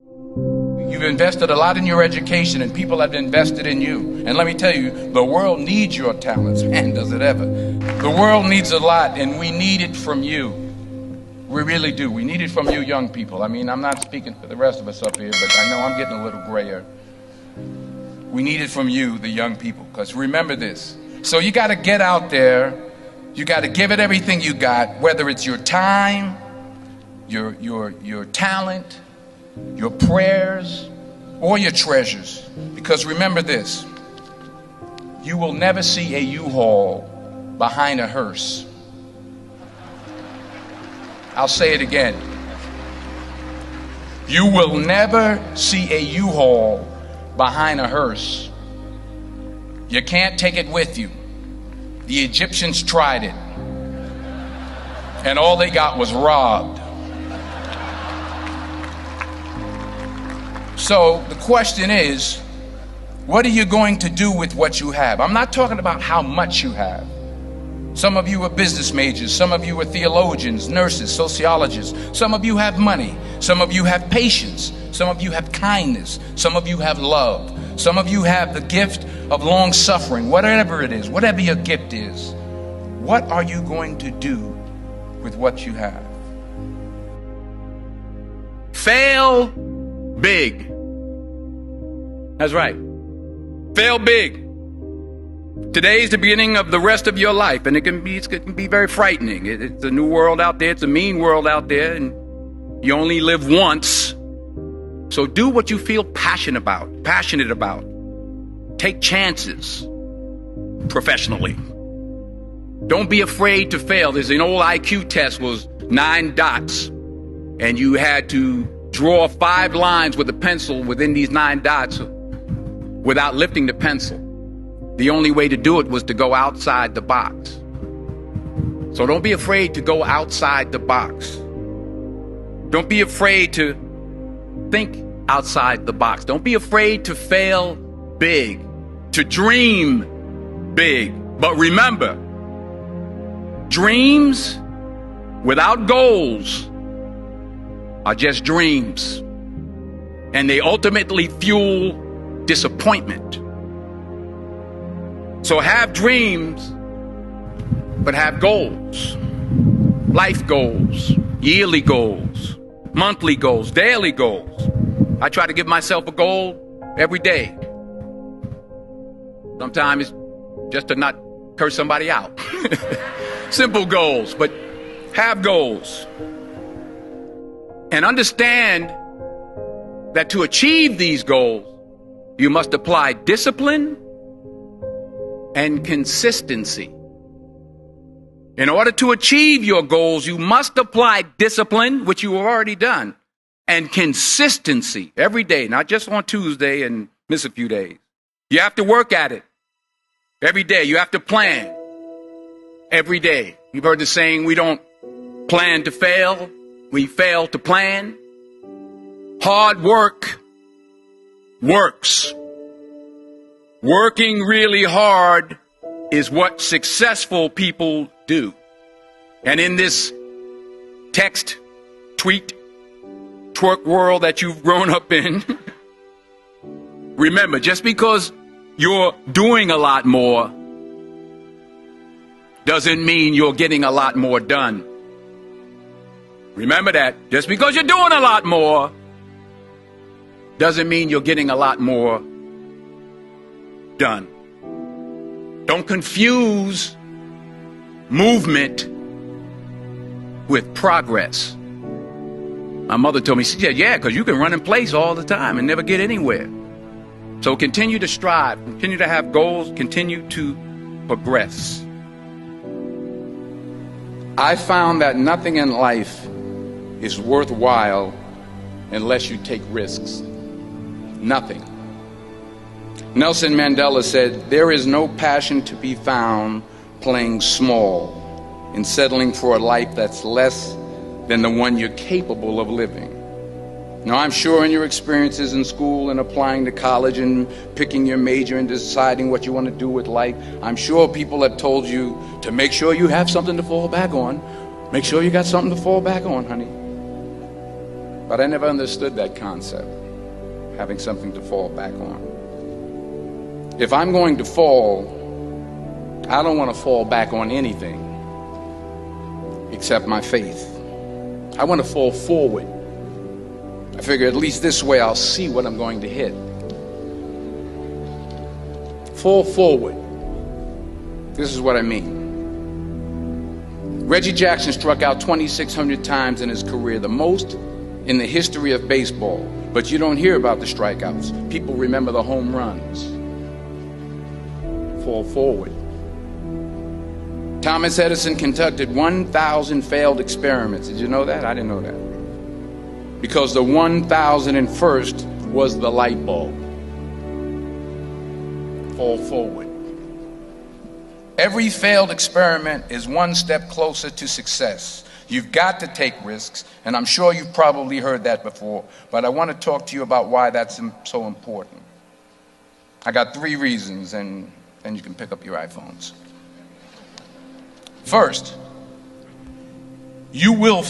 You've invested a lot in your education, and people have invested in you. And let me tell you, the world needs your talents. Man, does it ever. The world needs a lot, and we need it from you. We really do. We need it from you young people. I mean, I'm not speaking for the rest of us up here, but I know I'm getting a little grayer. We need it from you, the young people, because remember this. So you got to get out there. You got to give it everything you got, whether it's your time, your talent, your prayers, or your treasures. Because remember this, you will never see a U-Haul behind a hearse. I'll say it again. You will never see a U-Haul behind a hearse. You can't take it with you. The Egyptians tried it, and all they got was robbed. So the question is, what are you going to do with what you have? I'm not talking about how much you have. Some of you are business majors. Some of you are theologians, nurses, sociologists. Some of you have money. Some of you have patience. Some of you have kindness. Some of you have love. Some of you have the gift of long suffering. Whatever it is, whatever your gift is, what are you going to do with what you have? Fail big. That's right. Fail big. Today's the beginning of the rest of your life, and it can be very frightening. It's a new world out there. It's a mean world out there, and you only live once. So do what you feel passionate about. Take chances professionally. Don't be afraid to fail. There's an old IQ test, was 9 dots, and you had to draw 5 lines with a pencil within these 9 dots without lifting the pencil. The only way to do it was to go outside the box. So don't be afraid to go outside the box. Don't be afraid to think outside the box. Don't be afraid to fail big, to dream big. But remember, dreams without goals are just dreams, and they ultimately fuel disappointment. So have dreams, but have goals. Life goals, yearly goals, monthly goals, daily goals. I try to give myself a goal every day. Sometimes it's just to not curse somebody out. Simple goals, but have goals. And understand that to achieve these goals, you must apply discipline and consistency. In order to achieve your goals, you must apply discipline, which you have already done, and consistency every day, not just on Tuesday and miss a few days. You have to work at it every day. You have to plan every day. You've heard the saying, we don't plan to fail, we fail to plan. Hard work works. Working really hard is what successful people do. And in this text, tweet, twerk world that you've grown up in, remember, just because you're doing a lot more doesn't mean you're getting a lot more done. Remember that. Just because you're doing a lot more doesn't mean you're getting a lot more done. Don't confuse movement with progress. My mother told me, she said, yeah, because you can run in place all the time and never get anywhere. So continue to strive, continue to have goals, continue to progress. I found that nothing in life is worthwhile unless you take risks. Nothing. Nelson Mandela said, there is no passion to be found playing small and settling for a life that's less than the one you're capable of living. Now, I'm sure in your experiences in school and applying to college and picking your major and deciding what you want to do with life, I'm sure people have told you to make sure you have something to fall back on. Make sure you got something to fall back on, honey. But I never understood that concept, having something to fall back on. If I'm going to fall, I don't want to fall back on anything except my faith. I want to fall forward. I figure at least this way I'll see what I'm going to hit. Fall forward. This is what I mean. Reggie Jackson struck out 2,600 times in his career, the most in the history of baseball. But you don't hear about the strikeouts. People remember the home runs. Fall forward. Thomas Edison conducted 1,000 failed experiments. Did you know that? I didn't know that. Because the 1,001st was the light bulb. Fall forward. Every failed experiment is one step closer to success. You've got to take risks, and I'm sure you've probably heard that before, but I want to talk to you about why that's so important. I got 3 reasons, and then you can pick up your iPhones. First, you will